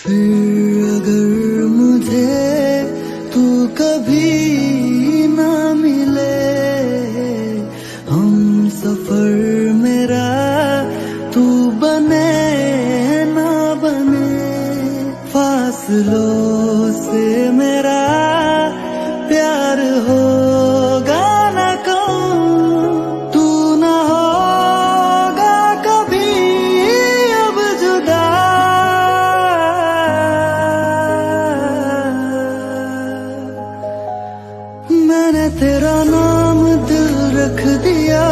फिर अगर मुझे तू कभी ना मिले, हम सफर मेरा तू बने ना बने, फासलों से मेरा प्यार होगा ना कम, तू ना होगा कभी अब जुदा। मैंने तेरा नाम दिल रख दिया,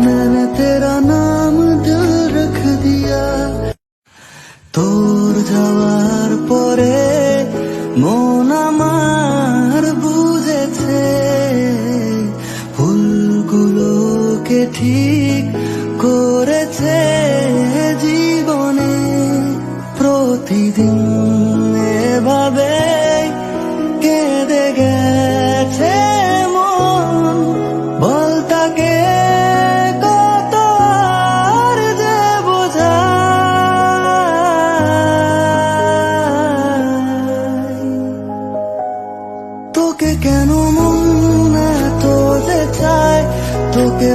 मैंने तेरा नाम दिल रख दिया। তোর যাওয়ার পরে মন আমার বুঝেছে ভুলগুলোকে ঠিক করেছে জীবনে। প্রতিদিন এভাবে কেঁদে গেছে মন, বল তাকে কত আর যে বোঝাই। তোকে কেন মন এত যে চায়, তোকে